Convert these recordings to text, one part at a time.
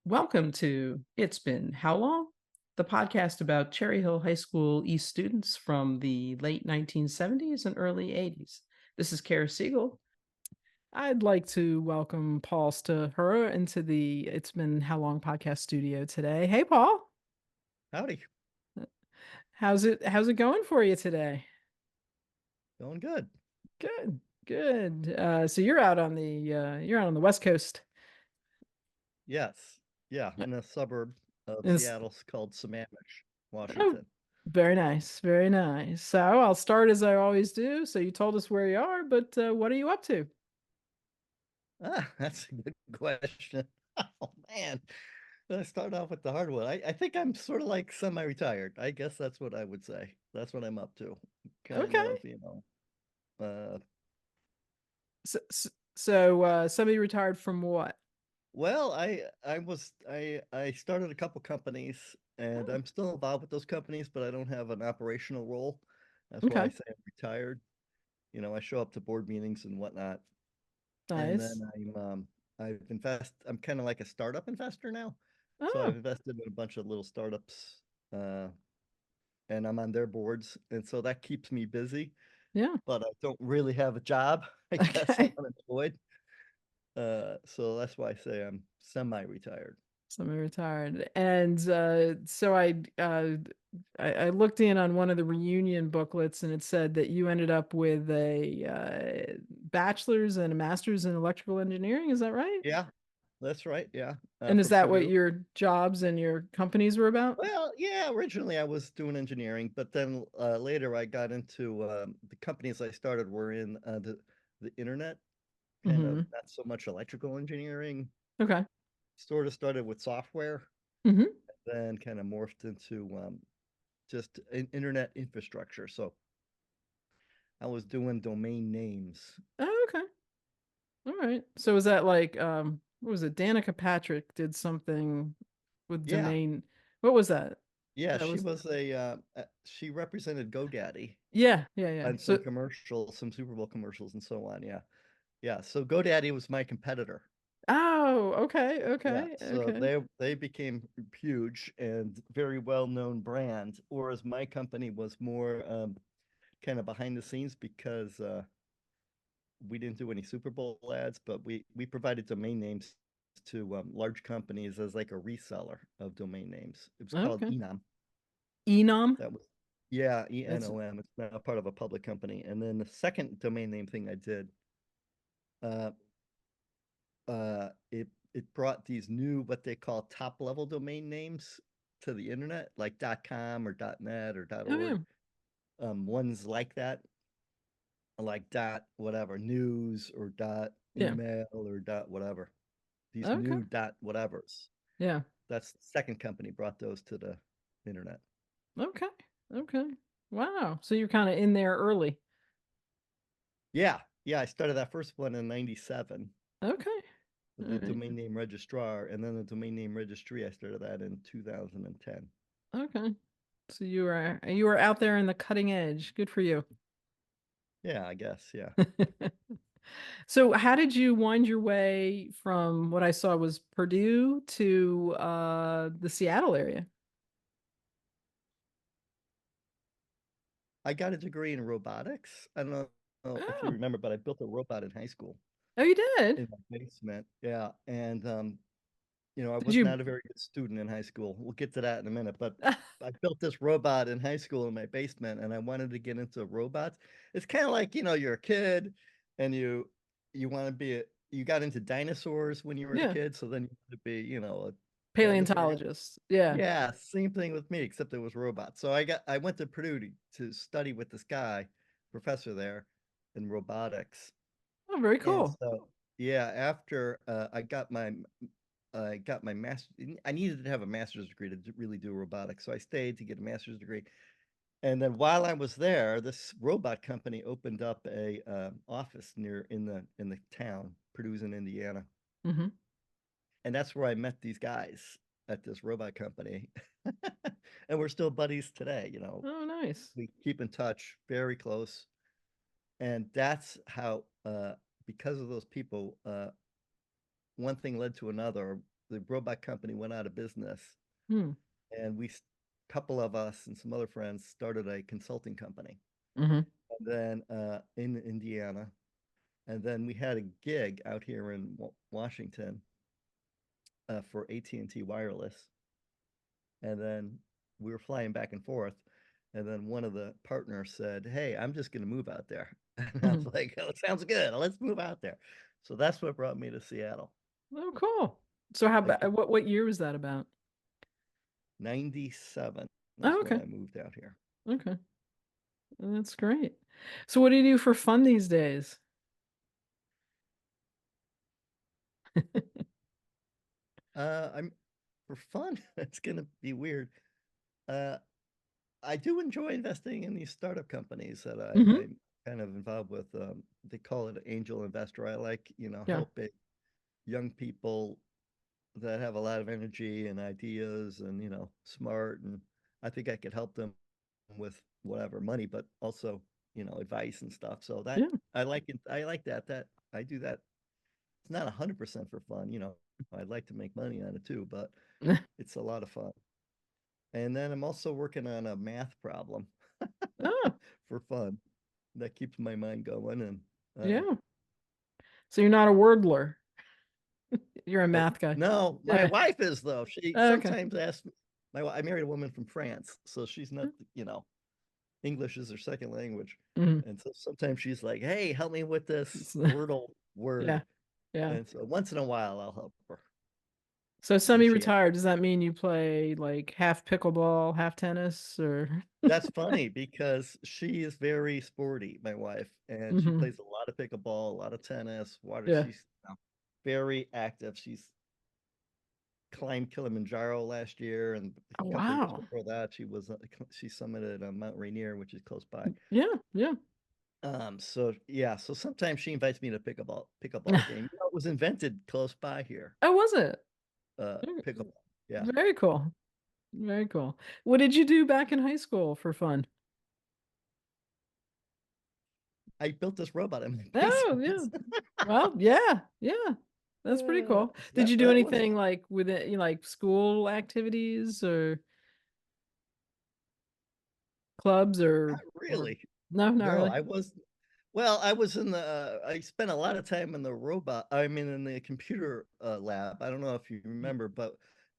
Welcome to It's Been How Long? The podcast about Cherry Hill High School East students from the late 1970s and early 80s. This is Kara Siegel. I'd like to welcome Paul Stahura into the It's Been How Long podcast studio today. Hey, Paul. Howdy. How's it going for you today? Going good. Good, good. So you're out on the West Coast. Yes. Yeah. In a suburb of It's, Seattle called Sammamish, oh, Washington. very nice, very nice. So I'll start as I always do. So you told us where you are, but what are you up to? That's a good question. Oh man. Let's start off with the hard one. I think I'm sort of like semi-retired. I guess that's what I would say. That's what I'm up to. Kind Okay. of, uh So, semi-retired from what? well, I started a couple companies and Oh, I'm still involved with those companies, but I don't have an operational role. That's why I okay. say I'm retired. I show up to board meetings and whatnot. And then Nice. I'm kind of like a startup investor now. So I've Oh, invested in a bunch of little startups, uh, and I'm on their boards. And so that keeps me busy, yeah. but I don't really have a job. I guess I'm Okay. unemployed. So that's why I say I'm semi-retired. Semi-retired. And so I looked in on one of the reunion booklets and it said that you ended up with a bachelor's and a master's in electrical engineering. Is that right? Yeah, that's right. Yeah, And is from that what Purdue. your jobs and your companies were about? Well, yeah, originally I was doing engineering, but then later I got into the companies I started were in the internet, kind of Hmm. not so much electrical engineering. Okay. Sort of started with software, Hmm. then kind of morphed into just internet infrastructure. So I was doing domain names. Oh, okay. All right. So was that like what was it? Danica Patrick did something with Yeah, domain. What was that? yeah, That was she represented GoDaddy yeah, yeah, yeah. on some So commercials, some Super Bowl commercials and so on. Yeah. Yeah, so GoDaddy was my competitor. oh, okay, Yeah, okay, so okay. they became huge and very well-known brand, whereas my company was more kind of behind the scenes because we didn't do any Super Bowl ads, but we provided domain names to large companies as like a reseller of domain names. It was called Okay. Enom. Enom? That was Yeah, That's ENOM. It's now part of a public company. And then the second domain name thing I did, uh, it brought these new what they call top level domain names to the internet, like .com or .net or oh yeah. .org. Ones like that, like dot whatever news or dot Yeah. email or dot whatever. These Okay. new dot whatevers. Yeah. That's the second company brought those to the internet. Okay. Okay. Wow. So you're kind of in there early. Yeah, yeah. I started that first one in '97 Okay. with All the right. domain name registrar, and then the domain name registry. I started that in 2010. Okay. So you were out there in the cutting edge. Good for you. Yeah, I guess. Yeah. So how did you wind your way from what I saw was Purdue to the Seattle area? I got a degree in robotics. I don't know if you Oh, remember, but I built a robot in high school oh, you did? in my basement. Yeah, and I Did was you? not a very good student in high school. We'll get to that in a minute, but I built this robot in high school in my basement and I wanted to get into robots. It's kind of like, you're a kid and you want to you got into dinosaurs when you were a Yeah, kid, so then you want to be, a dinosaur guy. paleontologist. Yeah. Yeah, same thing with me, except it was robots. So I went to Purdue to study with this guy, professor there in robotics. Oh, very And cool. so yeah, after I got my master. I needed to have a master's degree to really do robotics, so I stayed to get a master's degree. And then while I was there, this robot company opened up a office near in the town, Purdue's in Indiana, Hmm. and that's where I met these guys at this robot company, and we're still buddies today. Oh, nice. We keep in touch, very close, and that's how because of those people, one thing led to another. the robot company went out of business, Hmm. and couple of us and some other friends started a consulting company. Mm-hmm. And then in Indiana, and then we had a gig out here in Washington for AT&T Wireless, and then we were flying back and forth, and then one of the partners said, "Hey, I'm just going to move out there." And I Mm-hmm. was like, "Oh, it sounds good. Let's move out there." So that's what brought me to Seattle. Oh, cool. So how Like about what year was that about? 97 is Oh, when okay. I moved out here. Okay. That's great. So what do you do for fun these days? I'm for fun. It's gonna be weird. Uh, I do enjoy investing in these startup companies that Hmm. I'm kind of involved with. They call it an angel investor. I like, Yeah. helping young people that have a lot of energy and ideas and, smart. And I think I could help them with whatever money, but also, advice and stuff. So that Yeah. I like it. I like that I do that. It's not 100% for fun. I'd like to make money on it too, but it's a lot of fun. And then I'm also working on a math problem Oh, for fun that keeps my mind going. And yeah. So you're not a wordler. You're a math guy. no, my Yeah. wife is though. She Oh, okay. sometimes asks me. I married a woman from France, so she's not, English is her second language, Hmm. and so sometimes she's like, "Hey, help me with this Wordle Yeah. word," Yeah. and so once in a while I'll help her, So and she. semi-retired, does that mean you play like half pickleball, half tennis, or? That's funny because she is very sporty, my wife, and she Hmm. plays a lot of pickleball, a lot of tennis, water. Yeah. She's very active. She's climbed Kilimanjaro last year, and Oh, a couple of years wow. before that, she summited Mount Rainier, which is close by. Yeah. Yeah. So yeah, so sometimes she invites me to pickleball game. It was invented close by here. Oh, was it? Pickleball. Yeah, Very cool. Very cool. What did you do back in high school for fun? I built this robot in my Oh, yeah. basement. Well, yeah. Yeah. That's pretty cool. Did That you do that was anything like with it, like school activities or clubs not or really. no, not No, really. I was. Well, I was in the. I spent a lot of time in the in the computer lab. I don't know if you remember, but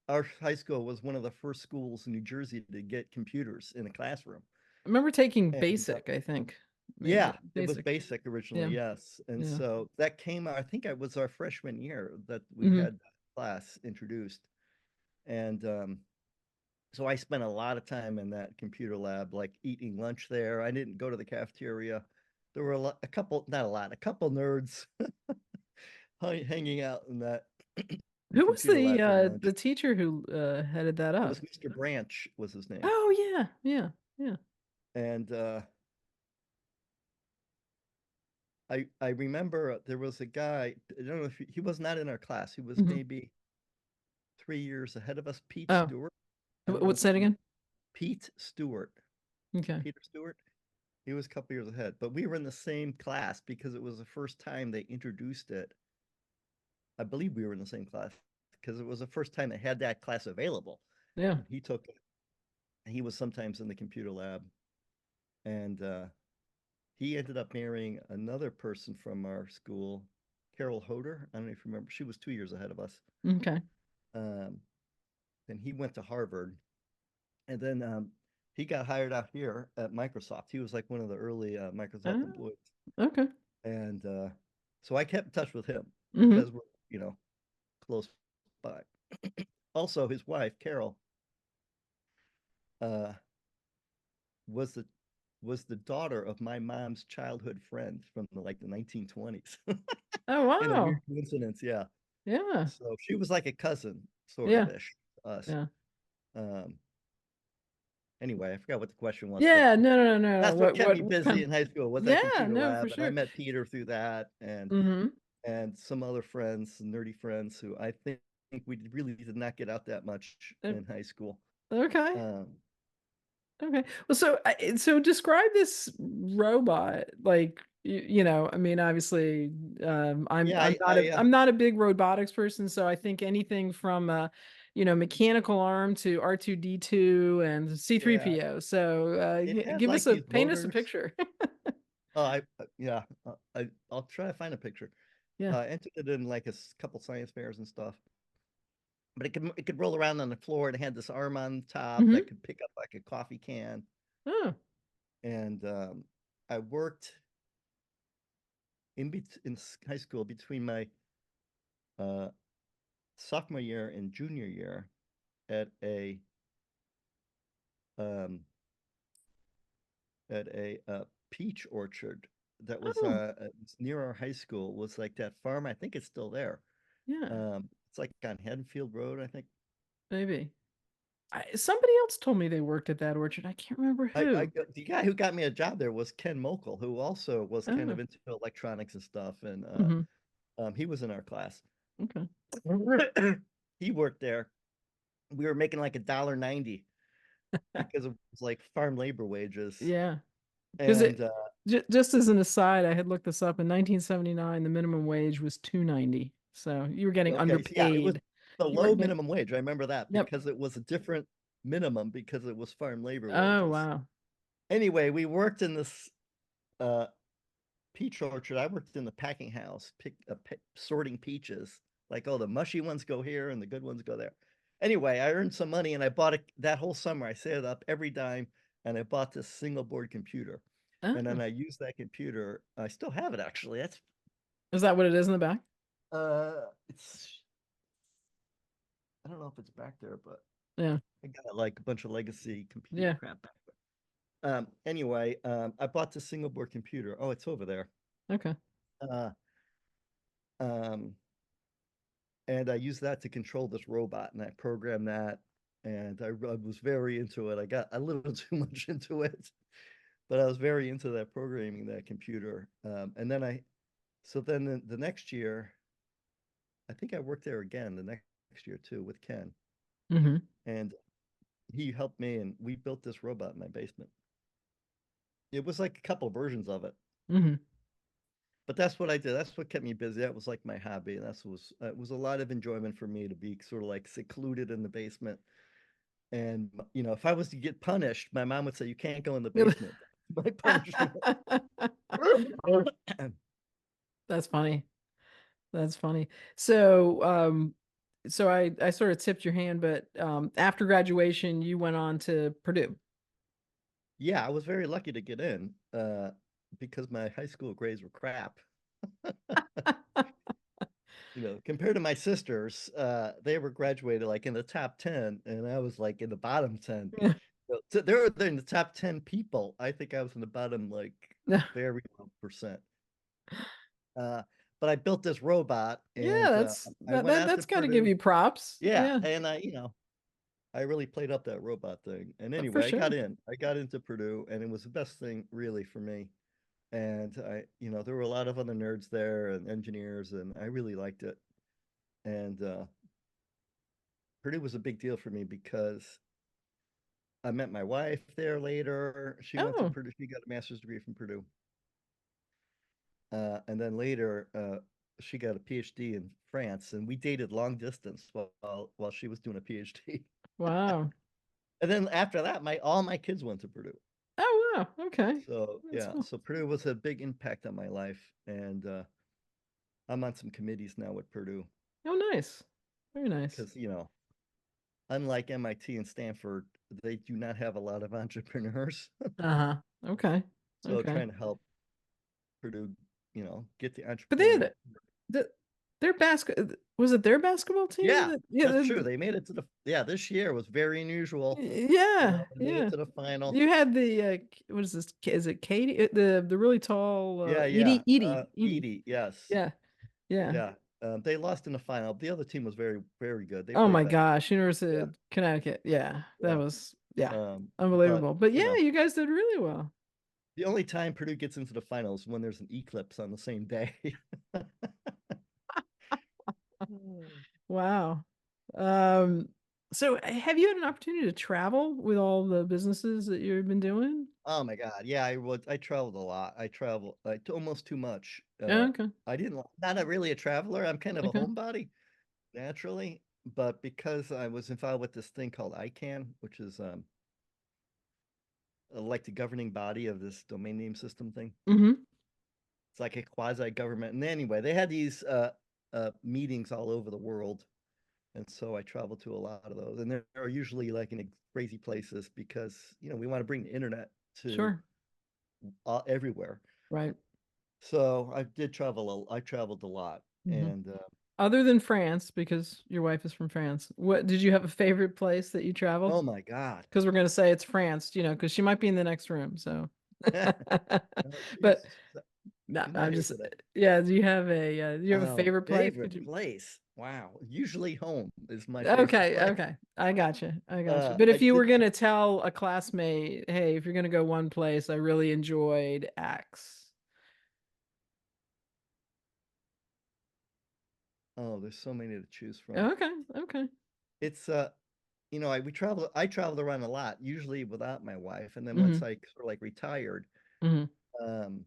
our high school was one of the first schools in New Jersey to get computers in a classroom. I remember taking And basic, I think. yeah, Maybe it was basic. basic originally, Yeah. yes. And Yeah. so that came out, I think it was our freshman year that we Hmm. had that class introduced. And so I spent a lot of time in that computer lab, like eating lunch there. I didn't go to the cafeteria. There were a couple, not a lot, a couple nerds hanging out in that Who was computer lab during the lunch. teacher who headed that It up? was Mr. Branch was his name. Oh, yeah. Yeah. Yeah. And I remember there was a guy, I don't know if he was not in our class. He was Hmm. maybe 3 years ahead of us, Pete Oh, Stewart. I don't know what's if that you, again? Pete Stewart, Okay. Peter Stewart. He was a couple years ahead, but we were in the same class because it was the first time they introduced it. I believe we were in the same class because it was the first time they had that class available. Yeah. And he took it. He was sometimes in the computer lab, and he ended up marrying another person from our school, Carol Hoder. I don't know if you remember. She was 2 years ahead of us. Okay. Um, and he went to Harvard, and then he got hired out here at Microsoft. He was like one of the early Microsoft Oh, employees, okay. and so I kept in touch with him Hmm. because we're close by. Also, his wife Carol uh, was the daughter of my mom's childhood friend from the 1920s. Oh, In a weird wow. coincidence, yeah. Yeah. So she was like a cousin, sort of Yeah. ish, to us. Yeah. Um, anyway, I forgot what the question was, but Yeah. No, no, no, no, no. that's what kept me What busy kind? in high school was that Yeah. computer No, for lab, and I sure. met Peter through that, Hmm. and some other friends, nerdy friends who I think we really did not get out that much in high school. Okay. Um, Okay. Well, so so describe this robot. Like, you know, I mean, obviously, Yeah, I'm not a big robotics person, so I think anything from mechanical arm to R2D2 and yeah, C3PO. So it had give like us a these paint us a motors. picture. Oh, yeah, I'll try to find a picture. Yeah. I entered it in like a couple science fairs and stuff. But it could roll around on the floor. It had this arm on top that Hmm. could pick up like a coffee can. Oh. And I worked in high school between my uh, sophomore year and junior year at a um, peach orchard that was Oh, near our high school. It was like that farm. I think it's still there. yeah, It's like on Haddonfield Road, I think. maybe. Somebody else told me they worked at that orchard. I can't remember who. The guy who got me a job there was Ken Mokel, who also was kind Oh. of into electronics and stuff, and Hmm. he was in our class. Okay. He worked there. We were making like $1.90 because it was like farm labor wages. Yeah. Because And just as an aside, I had looked this up. In 1979, the minimum wage was 2.90. So you were getting okay, so yeah, it was underpaid. the You low weren't getting. minimum wage. I remember that Yep. because it was a different minimum because it was farm labor Oh, wages. wow. Anyway, we worked in this uh, peach orchard. I worked in the packing house, sorting peaches. Like, oh, the mushy ones go here and the good ones go there. Anyway, I earned some money and I bought it that whole summer. I saved up every dime and I bought this single board computer. And then Oh, I used that computer. I still have it actually. That's is that what it is in the back? it's I don't know if it's back there, but Yeah. I got like a bunch of legacy computer Yeah. crap back there. Anyway, I bought the single board computer. Oh, it's over there. Okay. Uh, um, and I used that to control this robot, and I programmed that, and I was very into it. I got a little too much into it, but I was very into that programming that computer. And then so then the next year, I think I worked there again the next year too with Ken, Hmm. and he helped me, and we built this robot in my basement. It was like a couple versions of it, Hmm. but that's what I did. That's what kept me busy. That was like my hobby. And that's was it was a lot of enjoyment for me to be sort of like secluded in the basement. And if I was to get punished, my mom would say, "You can't go in the basement." My punishment. That's funny. That's funny. So, so I sort of tipped your hand, but after graduation, you went on to Purdue. Yeah, I was very lucky to get in because my high school grades were crap. Compared to my sisters, they were graduated like in the top 10, and I was like in the bottom 10. Yeah. So they were in the top 10 people. I think I was in the bottom, like very low percent. Uh, but I built this robot Yeah, and I went out to that's got to give Purdue. you props. Yeah, Yeah, and I really played up that robot thing. And for anyway, I got sure. in. I got into Purdue, and it was the best thing really for me. And there were a lot of other nerds there and engineers, and I really liked it. And Purdue was a big deal for me because I met my wife there later. She went to Oh, Purdue. She got a master's degree from Purdue. And then later, she got a PhD in France, and we dated long distance while she was doing a PhD. wow. And then after that, my all my kids went to Purdue. Oh, wow. Okay. So That's yeah, cool. so Purdue was a big impact on my life, and I'm on some committees now with Purdue Oh, nice. Very nice. because unlike MIT and Stanford, they do not have a lot of entrepreneurs. Uh-huh. Okay. So Okay. trying to help Purdue, get the But they entrepreneurs. had their was it their basketball team Yeah, that yeah, that's true. They made it to yeah, this year was very unusual. yeah, They made it yeah. to the final. You had the what is this? Is it Katie? The really tall Yeah, yeah. Edie. Edie, yes. Yeah, yeah. Yeah. They lost in the final. The other team was very, very good. They Oh played my better. gosh, University Yeah, of Connecticut. Yeah, that yeah. was yeah, But unbelievable. But yeah, you guys did really well. the only time Purdue gets into the finals is when there's an eclipse on the same day. Wow. Um, So, have you had an opportunity to travel with all the businesses that you've been doing? Oh my God. Yeah, I traveled a lot. I travel like almost too much. Oh, okay. I didn't not a really a traveler. I'm kind of a Okay. homebody naturally, but because I was involved with this thing called ICANN, which is like the governing body of this domain name system thing. Mm-hmm. It's like a quasi government. And anyway, they had these meetings all over the world. And so I traveled to a lot of those. And they're usually like in crazy places because, we want to bring the internet to Sure. everywhere. Right. So I traveled a lot. Mm-hmm. And Other than France, because your wife is from France, what did you have a favorite place that you traveled? oh my God. Because we're going to say it's France, because she might be in the next room. So, No, but no, she's not I'm here just, today. yeah. Do you have a Oh, favorite place? Could favorite you? place. Wow. Usually home is my favorite Okay, place. okay. I got you. I got you. But I if you did were going to tell a classmate, hey, if you're going to go one place, I really enjoyed X. Oh, there's so many to choose from. Okay, okay. It's I traveled around a lot, usually without my wife. And then once Mm-hmm. I sort of like retired, Mm-hmm. um,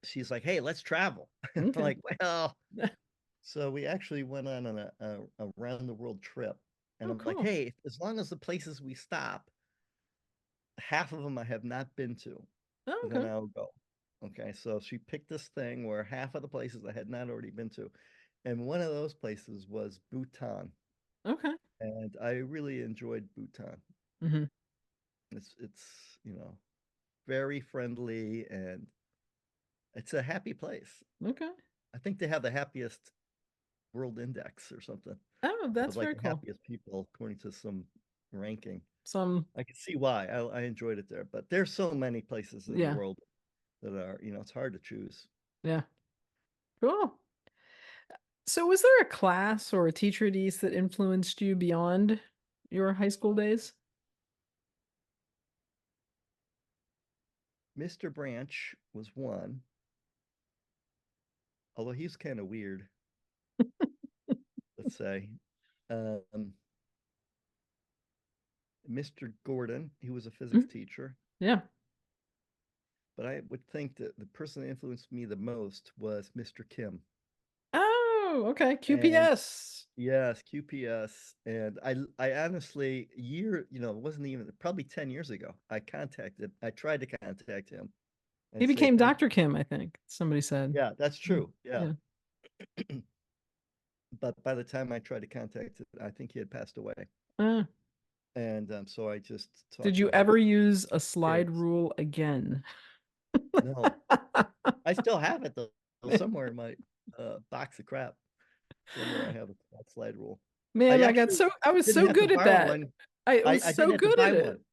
she's like, "Hey, let's travel." I'm Okay. like, "Well," so we actually went on a around the world trip. And Oh, I'm like, cool. "Hey, as long as the places we stop, half of them I have not been to, Oh, then okay. I'll go." Okay, so she picked this thing where half of the places I had not already been to. And one of those places was Bhutan. Okay. And I really enjoyed Bhutan. Mm-hmm. It's very friendly, and it's a happy place. Okay. I think they have the happiest world index or something Oh, of that's like very the cool. happiest people according to some ranking. Some, I can see why. I enjoyed it there, but there's so many places in the yeah, world that are, it's hard to choose. yeah. Cool. So, was there a class or a teacher, Denise, that influenced you beyond your high school days? Mr. Branch was one, although he's kind of weird, let's say. Um, Mr. Gordon, he was a physics Mhm. teacher, Yeah. but I would think that the person that influenced me the most was Mr. Kim. Oh, okay. And QPS. yes, QPS. And I honestly, it wasn't even probably 10 years ago, I tried to contact him He and say became thank Dr. you. Kim, I think somebody said. Yeah, that's Mm, true. Yeah. yeah. But by the time I tried to contact him, I think he had passed away. Uh, And so I just did talked you about ever use a slide kids. rule again? No, I still have it though, somewhere in my box of crap. Somewhere I have a slide rule. I Man, actually I was didn't so have to good at borrow that. one. I was I so didn't have to good at buy it. one.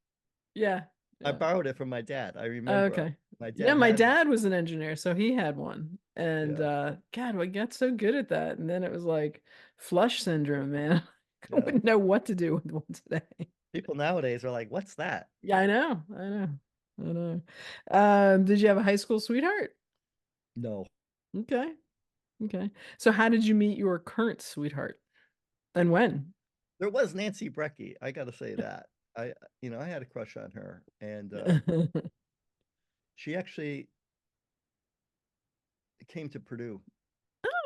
Yeah. I Yeah. borrowed it from my dad. I remember Okay. my Yeah, dad my had one. dad was an engineer, so he had one. And Yeah, God, we got so good at that. And then it was like flush syndrome, man. I yeah. wouldn't know what to do with one today. People nowadays are like, "What's that?" Yeah, I know. I know. I know. Did you have a high school sweetheart? No, Okay. Okay. So how did you meet your current sweetheart and when? there was Nancy Brecky. I got to say that. I had a crush on her, and she actually came to Purdue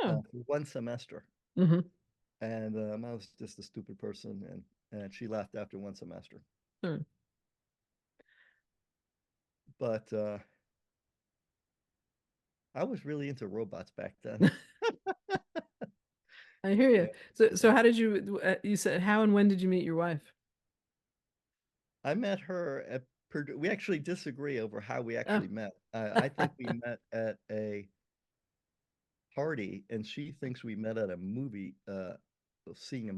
Oh. for one semester, Hmm. and I was just a stupid person, and she left after one semester. But I was really into robots back then. I hear you. And, So how did you said how and when did you meet your wife? I met her at Purdue. We actually disagree over how we Oh. actually met. I think we met at a party, and she thinks we met at a movie, seeing a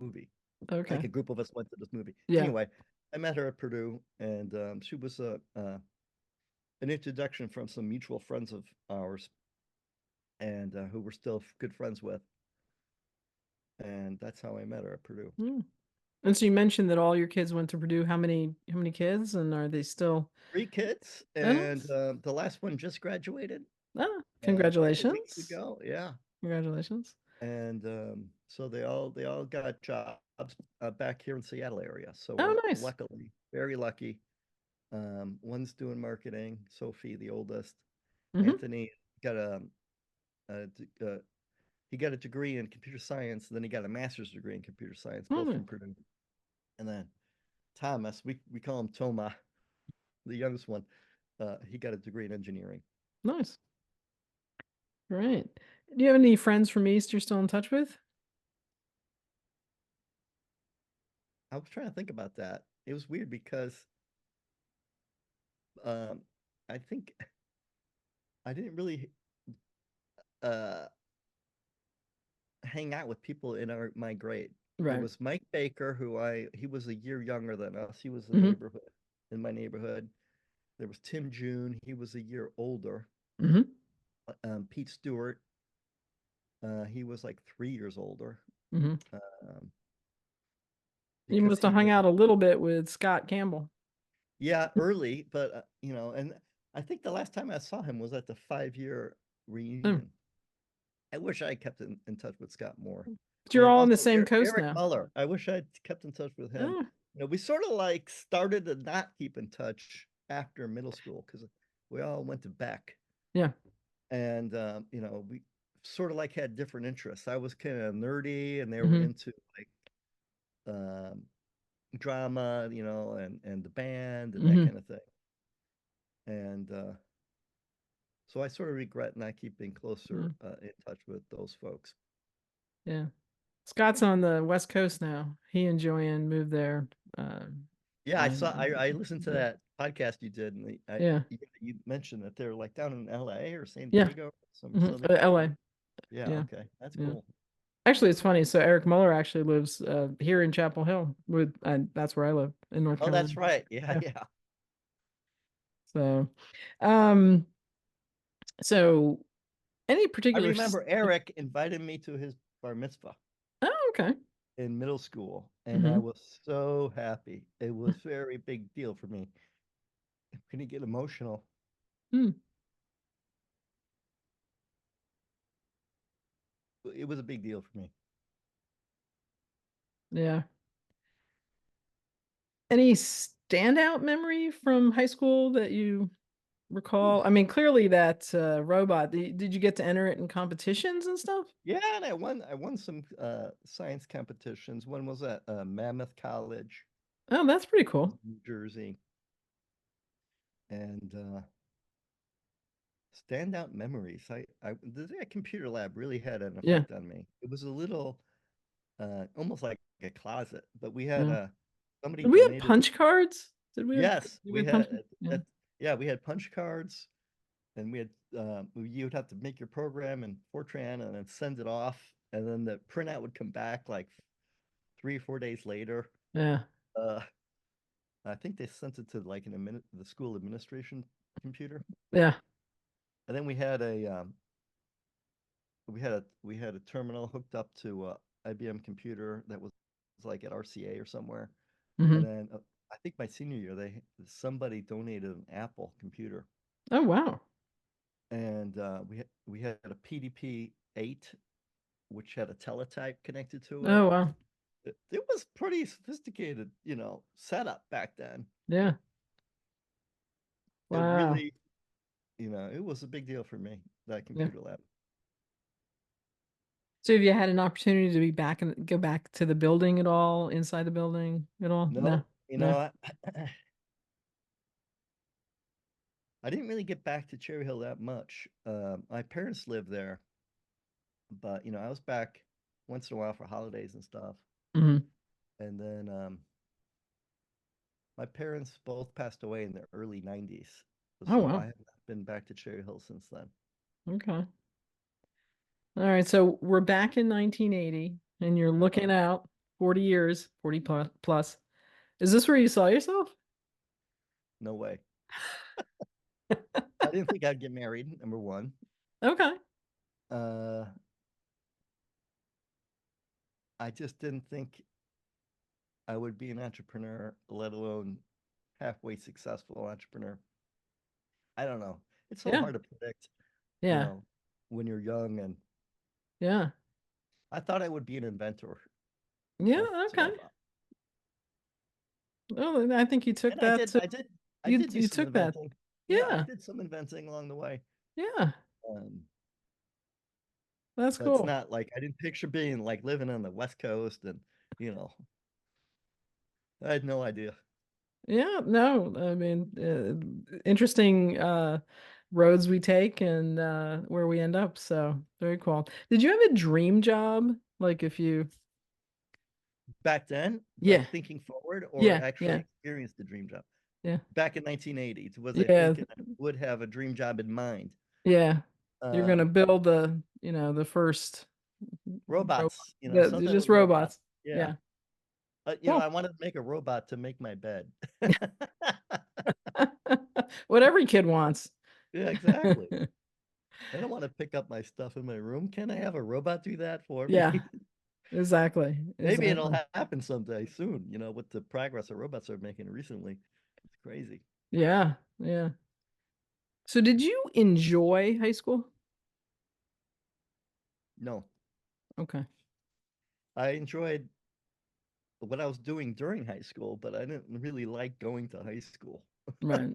movie. Like Okay. a group of us went to this movie. Yeah. Anyway, I met her at Purdue, and she was an introduction from some mutual friends of ours, and who we're still good friends with. And that's how I met her at Purdue. Hmm. And so you mentioned that all your kids went to Purdue. How many kids and are they still 3 kids, oh, and nice. the last one just graduated a couple weeks Congratulations. ago. Yeah, Congratulations. and so they all got jobs, back here in Seattle area. So Oh, we're nice. luckily very lucky. One's doing marketing. Sophie, the oldest. Mm-hmm. Anthony got a he got a degree in computer science, and then he got a master's degree in computer science, Oh, both nice. from Purdue. And then Thomas, we call him Toma, the youngest one. He got a degree in engineering. Nice. Great. Do you have any friends from East you're still in touch with? I was trying to think about that. It was weird because um, I think I didn't really uh, hang out with people in my grade. There Right. was Mike Baker, he was a year younger than us. He was Mm-hmm. in my neighborhood. There was Tim June. He was a year older. Mm-hmm. Pete Stewart. He was like 3 years older. Mm-hmm. Um, You because must he have hung was out a little bit with Scott Campbell. yeah early, but and I think the last time I saw him was at the 5 year Mm. reunion. I wish I kept in touch with Scott more. But you're And all on the also same coast Eric now. Muller. I wish I'd kept in touch with him. Oh, We sort of like started to not keep in touch after middle school because we all went to Beck. yeah. And, we sort of like had different interests. I was kind of nerdy and they were Mm-hmm. into like um, drama, and the band and that Mm-hmm. kind of thing. And so I sort of regret not keeping Yeah. closer in touch with those folks. Yeah. Scott's on the West Coast now. He and Joanne moved there. Yeah, And I listened to that podcast you did, and yeah. you mentioned that they're like down in LA or San Yeah. Diego, some Hmm. southern. LA. Yeah, Yeah. okay, that's Yeah. cool. Actually, it's funny. So Eric Muller actually lives here in Chapel Hill, and that's where I live in North Oh, Carolina. that's right. Yeah, Yeah. yeah. So, um, so any I particular? remember Eric invited me to his bar mitzvah Oh, okay. in middle school, and I Mm-hmm. was so happy. It was very big deal for me. Can you get emotional? Mm, It was a big deal for me. yeah. Any standout memory from high school that you Oof. recall? I mean, clearly that robot. Did you get to enter it in competitions and stuff? Yeah, and I won some science competitions. One was at Mammoth College, Oh, that's pretty cool. New Jersey, and standout memories. The computer lab really had an Yeah. effect on me. It was a little, almost like a closet, but we had Yeah. somebody Did we have donated. punch cards? Yes, Did we we have punch? had. Yeah. Yeah, we had punch cards, and we had. You would have to make your program in Fortran and then send it off, and then the printout would come back like 3 or 4 days later. Yeah. Uh, I think they sent it to like the school administration computer, Yeah. and then we had a terminal hooked up to IBM computer that was like at RCA or somewhere. And Hmm. then I think my senior year, somebody donated an Apple computer, Oh, wow. and we had a PDP-8, which had a teletype connected to it. Oh, wow. It was pretty sophisticated, setup back then. Yeah. It Wow. really, it was a big deal for me, that Yeah. computer lab. So have you had an opportunity to be back and go back to the building at all, inside the building at all? No. No, No. I didn't really get back to Cherry Hill that much. My parents lived there, but I was back once in a while for holidays and stuff. Hmm. And then my parents both passed away in the early '90s, Oh, so I wow. have not been back to Cherry Hill since then. Okay. All right. So we're back in 1980 and you're Uh-huh. looking out 40 years, 40 plus. Is this where you saw yourself? No way. I didn't think I'd get married. Number one. Okay. Uh, I just didn't think I would be an entrepreneur, let alone halfway successful entrepreneur. I don't know. It's so Yeah. hard to predict, you Yeah. know, when you're young. And Yeah. I thought I would be an inventor. Yeah, okay. So, Well, I think you took and that to I did do you some took that. inventing. Yeah, I Yeah. did some inventing along the way. Yeah. Um, That's but it's cool. not like I didn't picture being like living on the West Coast and, you know, I had no idea. Yeah, no, I mean, interesting roads we take and where we end up. So very cool. Did you have a dream job? Like if you, Back then, yeah, like thinking forward or yeah, actually yeah, experienced the dream job. yeah, Back in 1980s was I yeah, thinking I would have a dream job in mind. yeah. You're gonna Um, build the first robot, robots, you know, something just with robots. robots. Yeah. Yeah, You know, cool. I wanted to make a robot to make my bed. What every kid wants. Yeah, exactly. I don't want to pick up my stuff in my room. Can I have a robot do that for me? Yeah, exactly, Maybe it'll exactly. happen someday soon, you know, with the progress that robots are making recently. It's crazy. Yeah, yeah. So did you enjoy high school? No, Okay. I enjoyed what I was doing during high school, but I didn't really like going to high school. Right.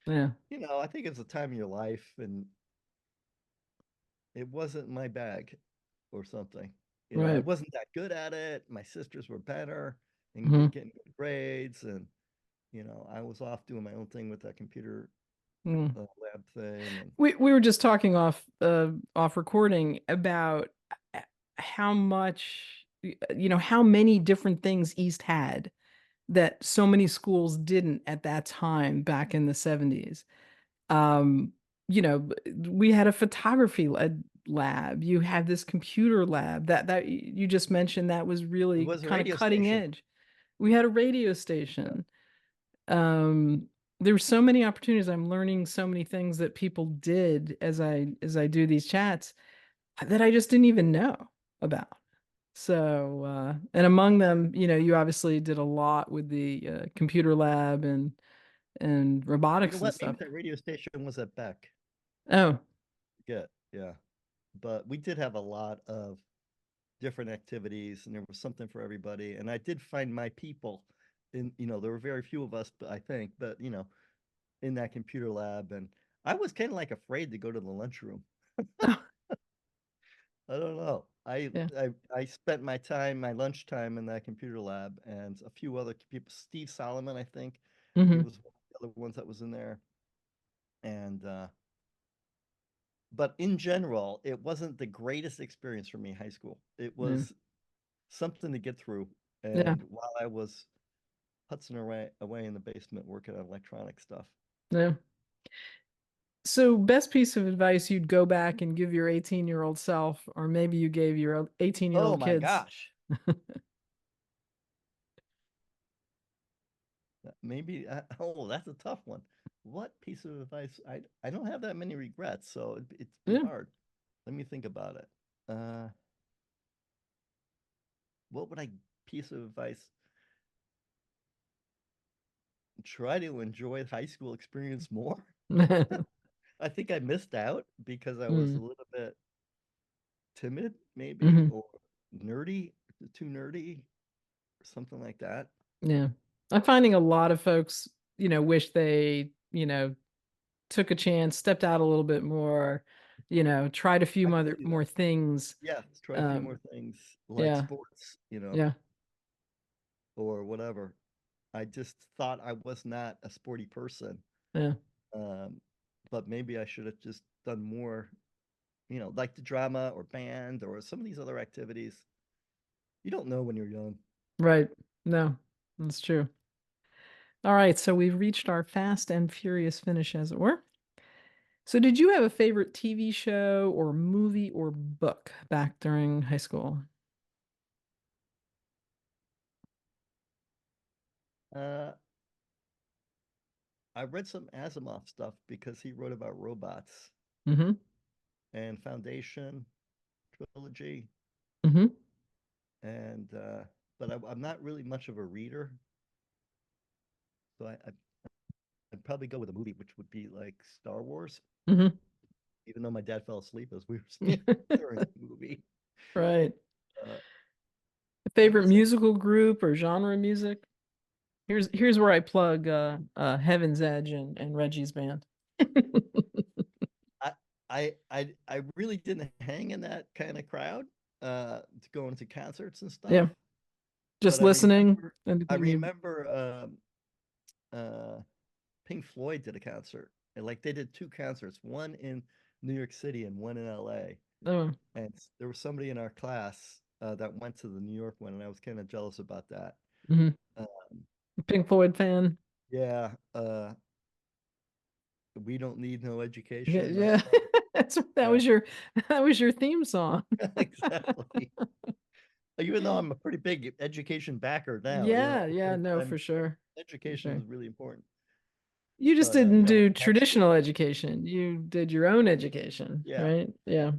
Yeah. You know, I think it's a time in your life and it wasn't my bag or something. You know, I Right. wasn't that good at it. My sisters were better and Hmm. getting good grades. And, you know, I was off doing my own thing with that computer Mm. lab thing. And We were just talking off recording about uh, how much how many different things East had that so many schools didn't at that time back in the 70s. Um, we had a photography lab. You had this computer lab that you just mentioned that was it really was a kind of radio cutting station. edge. We had a radio Yeah. station. um there were so many opportunities. I'm learning so many things that people did as I do these chats that I just didn't even know about. So and among them, you obviously did a lot with the computer lab and You know robotics and what? Maybe stuff. that radio station was at Beck. Oh. Yeah. Yeah. But we did have a lot of different activities and there was something for everybody. And I did find my people in, you know, there were very few of us, but I think, but you know, in that computer lab. And I was kind of like afraid to go to the lunchroom. I don't know. Yeah. I spent my time, my lunchtime in that computer lab and a few other people. Steve Solomon, I think he Hmm. was one of the other ones that was in there. And but in general, it wasn't the greatest experience for me, high school. It Yeah. was something to get through. Yeah. And while I was Hudson away in the basement working on electronic stuff. Yeah. So, best piece of advice you'd go back and give your 18-year-old self, or maybe you gave your Oh 18-year-old my kids. gosh. Maybe oh, that's a tough one. What piece of advice? I don't have that many regrets, so it'd be Yeah. hard. Let me think about it. Uh, what would I piece of advice? Try to enjoy high school experience more. I think I missed out because I was a Mm. little bit timid, maybe, Hmm. or nerdy, too nerdy, or something like that. Yeah. I'm finding a lot of folks, wish they, took a chance, stepped out a little bit more, tried a few I can more see that. more things. Yeah, let's try a few Um, more things like yeah, sports, you know, yeah, or whatever. I just thought I was not a sporty person. yeah. Um, but maybe I should have just done more, you know, like the drama or band or some of these other activities. You don't know when you're young. Right. No, that's true. All right, so we've reached our fast and furious finish, as it were. So, did you have a favorite TV show or movie or book back during high school? Uh, I read some Asimov stuff because he wrote about robots Mm-hmm. and Foundation trilogy, Mm-hmm. and but I'm not really much of a reader, so I'd probably go with a movie, which would be like Star Wars, Mm-hmm. even though my dad fell asleep as we were during the movie. Right. Uh, That Favorite was it. musical group or genre of music? Here's where I plug Heaven's Edge and Reggie's band. I I really didn't hang in that kind of crowd to go into concerts and Yeah, stuff. just But listening. I Anything you remember uh Pink Floyd did a concert. And like they did two concerts, one in New York City and one in LA. oh, And there was somebody in our class that went to the New York one, and I was kind of jealous about that. mhm. Um, Pink Floyd fan. yeah, we don't need no Yeah, education, that yeah. song. That Yeah, was your theme song. exactly. Even though I'm a pretty big education backer now, Yeah, I yeah, think no, for sure. For education sure. is really important. You just But didn't yeah, do that's traditional education. You did your own education, yeah. right? Yeah.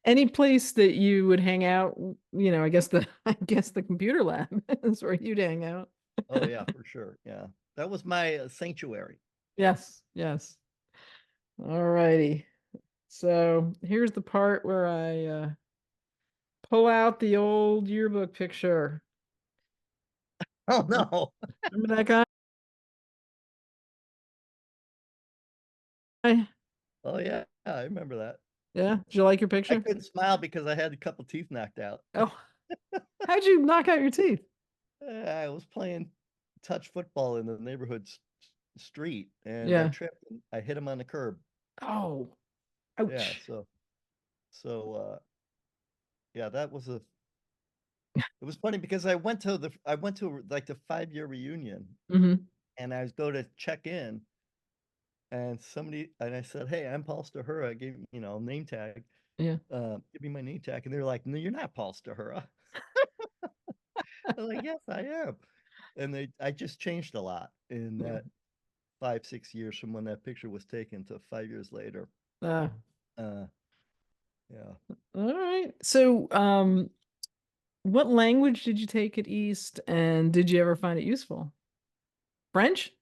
Any place that you would hang out, I guess the I guess the computer lab is where you'd hang out. Oh yeah, for sure. Yeah, that was my sanctuary. Yes, yes. All righty. So here's the part where I pull out the old yearbook picture. Oh no. Remember that guy? Oh yeah, I remember that. Yeah. Did you like your I picture? couldn't smile because I had a couple teeth knocked out. Oh, how'd you knock out your teeth? I was playing touch football in the neighborhood street, and I Yeah. tripped and I hit him on the curb. Oh, Yeah, ouch. so yeah, that was a. It was funny because I went to like the 5 year reunion, Hmm. and I was go to check in, and I said, "Hey, I'm Paul Stahura." I gave name tag. Yeah. Give me my name tag, and they're like, "No, you're not Paul Stahura." I'm like, "Yes, I am." And I just changed a lot in Yeah. that 5, 6 years from when that picture was taken to 5 years later. Uh, Uh, yeah. all right. So, what language did you take at East, and did you ever find it useful? French?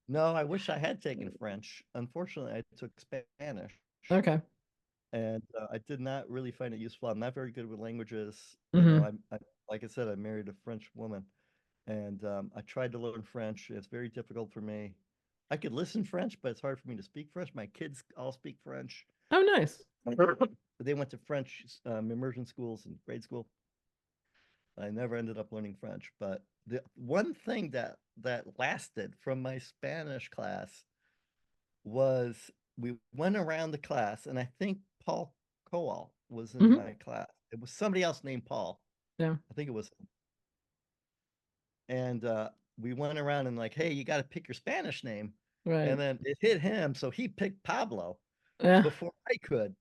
No, I wish I had taken French. Unfortunately, I took Spanish, Okay. and I did not really find it useful. I'm not very good with languages. Hmm. Like I said, I married a French woman, and I tried to learn French. It's very difficult for me. I could listen French, but it's hard for me to speak French. My kids all speak French. Oh, nice. They went to French immersion schools in grade school. I never ended up learning French, but the one thing that lasted from my Spanish class was we went around the class, and I think Paul Kowal was in Hmm. my class. It was somebody else named Paul. Yeah. I think it was, and we went around and like, hey, you got to pick your Spanish name, Right. and then it hit him, so he picked Pablo Yeah. before I could,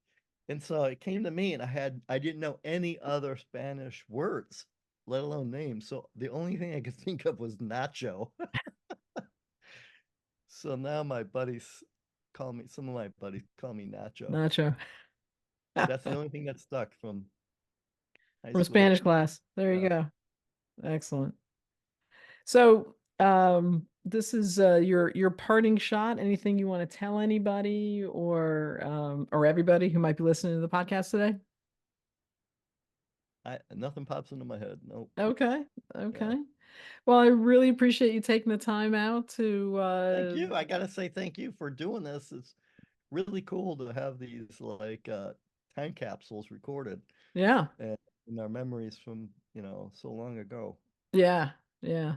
and so it came to me, and I didn't know any other Spanish words, let alone names. So the only thing I could think of was Nacho. So now some of my buddies call me Nacho. Nacho. That's the only thing that stuck from high From school. Spanish class. There you Yeah. go. Excellent. So, this is your parting shot. Anything you want to tell anybody or everybody who might be listening to the podcast today? Nothing pops into my head. Nope. Okay. Yeah. Okay. Well, I really appreciate you taking the time out to Thank you. I gotta say thank you for doing this. It's really cool to have these like time capsules recorded yeah. and in our memories from, so long ago. Yeah. Yeah.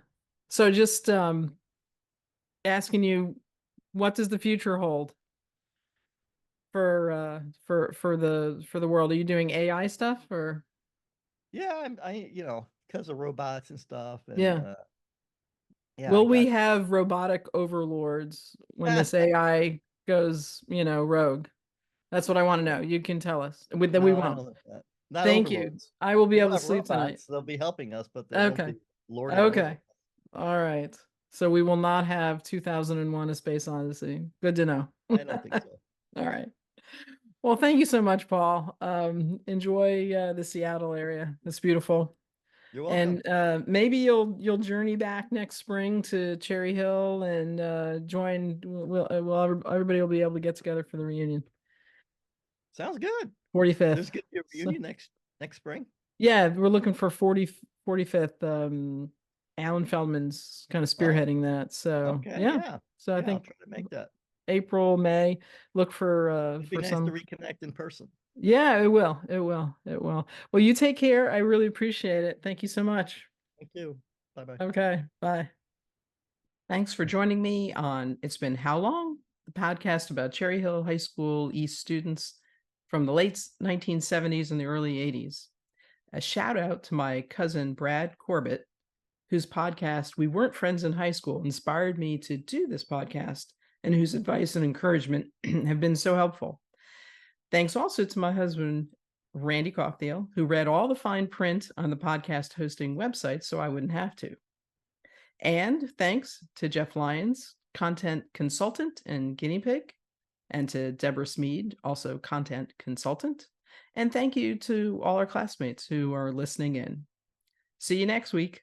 So just asking you, what does the future hold for the world? Are you doing AI stuff or Yeah, because of robots and stuff, and yeah. yeah, I Will we got have robotic overlords when this AI goes, rogue? That's what I want to know. You can tell us. Then we no, I won't. don't like that. Not Thank you. overlords. I will be We'll able to have sleep tonight. robots. They'll be helping us, but they won't Okay. be lording over. Okay. All right. So we will not have 2001: A Space Odyssey. Good to know. I don't think so. All right. Well, thank you so much, Paul. Enjoy the Seattle area. It's beautiful. You're welcome. And maybe you'll journey back next spring to Cherry Hill and join. Everybody will be able to get together for the reunion. Sounds good. 45th. There's gonna be a So reunion next spring. Yeah, we're looking for 45th. Alan Feldman's kind of Oh, spearheading that. So okay, yeah. yeah, So I yeah. I'll think try to make that. April, May, look It'd be for nice to some. reconnect in person. Yeah, it will. It will. It will. Well, you take care. I really appreciate it. Thank you so much. Thank you. Bye bye. Okay. Bye. Thanks for joining me on It's Been How Long? The podcast about Cherry Hill High School East students from the late 1970s and the early 80s. A shout out to my cousin Brad Corbett, whose podcast We Weren't Friends in High School inspired me to do this podcast and whose advice and encouragement have been so helpful. Thanks also to my husband, Randy Cockdale, who read all the fine print on the podcast hosting website so I wouldn't have to. And thanks to Jeff Lyons, content consultant and guinea pig, and to Deborah Smead, also content consultant. And thank you to all our classmates who are listening in. See you next week.